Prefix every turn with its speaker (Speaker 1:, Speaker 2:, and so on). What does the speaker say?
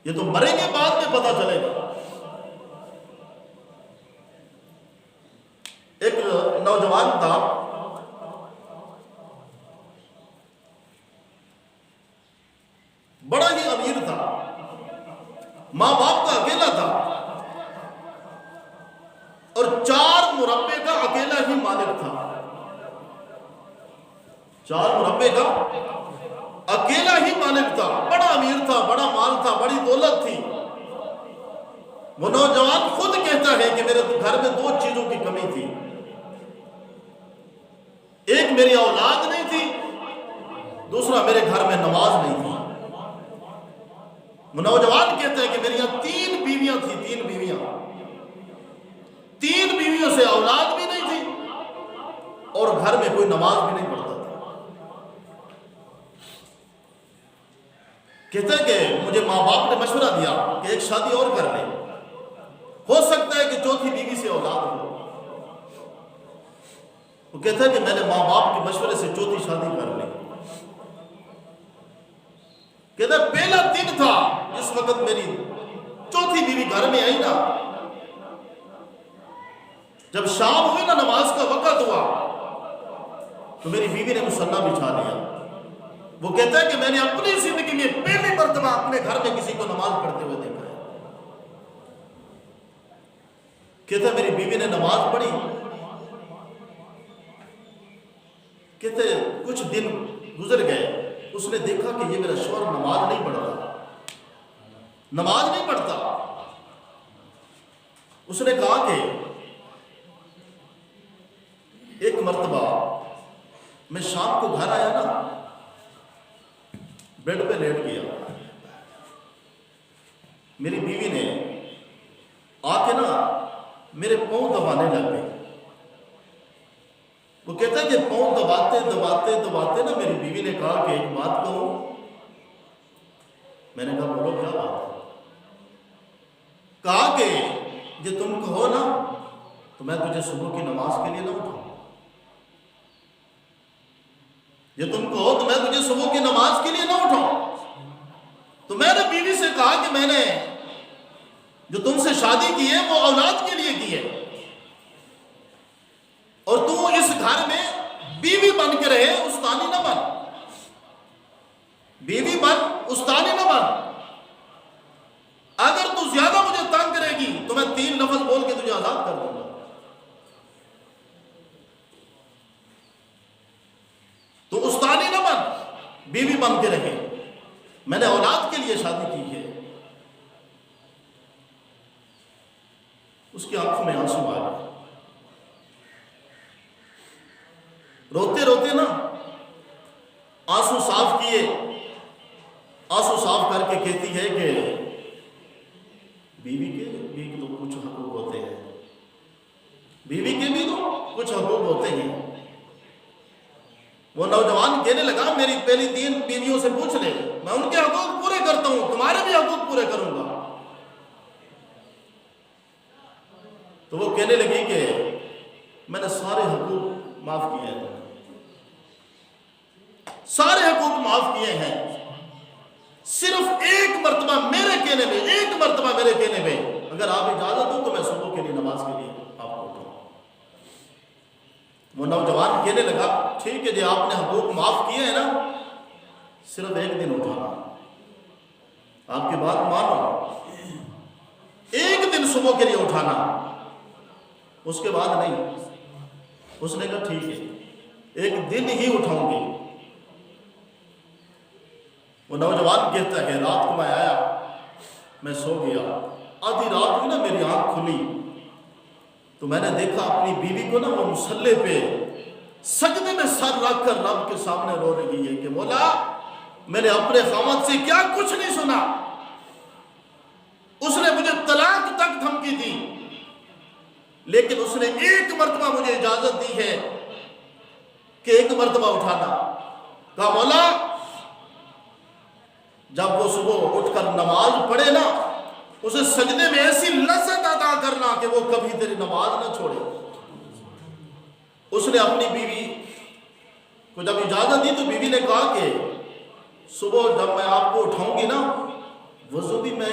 Speaker 1: یہ تو مریں گے بعد میں پتہ چلے گا۔ ایک نوجوان تھا، بڑا ہی امیر تھا، ماں باپ کا اکیلا تھا اور 4 مربے کا اکیلا ہی مالک تھا۔ 4 مربے کا اکیلا ہی مالک تھا، بڑا امیر تھا، بڑا مال تھا، بڑی دولت تھی۔ وہ نوجوان خود کہتا ہے کہ میرے گھر میں 2 چیزوں کی کمی تھی، ایک میری اولاد نہیں تھی، دوسرا میرے گھر میں نماز نہیں تھی۔ وہ نوجوان کہتا ہے کہ میری یہاں 3 بیویاں تھیں، 3 بیویاں، 3 بیویوں سے اولاد بھی نہیں تھی اور گھر میں کوئی نماز بھی نہیں پڑھتا تھا۔ کہتا ہے کہ مجھے ماں باپ نے مشورہ دیا کہ ایک شادی اور کر لے، ہو سکتا ہے کہ 4تھی بیوی سے اولاد ہو۔ وہ کہتا ہے کہ میں نے ماں باپ کے مشورے سے 4تھی شادی کر لی۔ کہتا ہے پہلا دن تھا جس وقت میری 4تھی بیوی گھر میں آئی نا، جب شام ہوئی نا، نماز کا وقت ہوا تو میری بیوی نے مصلی بچھا لیا۔ وہ کہتا ہے کہ میں نے اپنی زندگی میں پہلی مرتبہ اپنے گھر میں کسی کو نماز پڑھتے ہوئے دیکھا ہے۔ کہتا ہے میری بیوی نے نماز پڑھی، کہتے کچھ دن گزر گئے، اس نے دیکھا کہ یہ میرا شوہر نماز نہیں پڑھتا، نماز نہیں پڑھتا۔ اس نے کہا کہ ایک مرتبہ میں شام کو گھر آیا نا، بیڈ پہ لیٹ گیا، میری بیوی نے آ کے نا میرے پاؤں دبانے لگ گئی۔ وہ کہتا ہے کہ پاؤں دباتے دباتے دباتے نا میری بیوی نے کہا کہ ایک بات کہوں۔ میں نے کہا بولو کیا بات ہے؟ کہا کہ جو تم کہو نا تو میں تجھے صبح کی نماز کے لیے نہ اٹھاؤں، جو تم کہو تو میں تجھے صبح کی نماز کے لیے نہ اٹھاؤں۔ تو میں نے بیوی سے کہا کہ میں نے جو تم سے شادی کی ہے وہ اولاد کے لیے کی ہے، اور تو اس گھر میں بیوی بن کے رہے، استانی نہ بن، بیوی بن، استانی نہ بن۔ اگر تو زیادہ مجھے تنگ کرے گی تو میں 3 لفظ بول کے تجھے آزاد کر دوں گا۔ تو استانی نہ بن، بیوی بن کے رہے، میں نے اولاد کے لیے شادی کی ہے۔ اس کی آنکھوں میں آنسو آ گئے، روتے روتے نا آنسو صاف کیے، آنسو صاف کر کے کہتی ہے کہ بیوی کے بھی تو کچھ حقوق ہوتے ہیں، بیوی کے بھی تو کچھ حقوق ہوتے ہیں۔ وہ نوجوان کہنے لگا میری پہلی 3 بیویوں سے پوچھ لے، میں ان کے حقوق پورے کرتا ہوں، تمہارے بھی حقوق پورے کروں گا۔ تو وہ کہنے لگی کہ میں نے سارے حقوق معاف کیے ہیں، سارے حقوق معاف کیے ہیں، صرف ایک مرتبہ میرے کہنے میں، ایک مرتبہ میرے کہنے میں اگر آپ اجازت دو تو میں صبح کے لیے نماز کے لیے آپ کو اٹھاؤں۔ وہ نوجوان کہنے لگا ٹھیک ہے جی، آپ نے حقوق معاف کیے ہیں نا، صرف ایک دن اٹھانا، آپ کی بات مانو، ایک دن صبح کے لیے اٹھانا، اس کے بعد نہیں۔ اس نے کہا ٹھیک ہے، ایک دن ہی اٹھاؤں گی۔ وہ نوجوان کہتا ہے رات کو میں آیا، میں سو گیا، آدھی رات ہوئی نا میری آنکھ کھلی تو میں نے دیکھا اپنی بیوی کو نا وہ مصلی پہ سجدے میں سر رکھ کر رب کے سامنے رو رہی ہے کہ مولا میں نے اپنے خاوند سے کیا کچھ نہیں سنا، اس نے مجھے طلاق تک دھمکی دی، لیکن اس نے ایک مرتبہ مجھے اجازت دی ہے کہ ایک مرتبہ اٹھانا۔ کہا مولا جب وہ صبح اٹھ کر نماز پڑھے نا، اسے سجدے میں ایسی لذت عطا کرنا کہ وہ کبھی تیری نماز نہ چھوڑے۔ اس نے اپنی بیوی کو جب اجازت دی تو بیوی نے کہا کہ صبح جب میں آپ کو اٹھاؤں گی نا، وضو بھی میں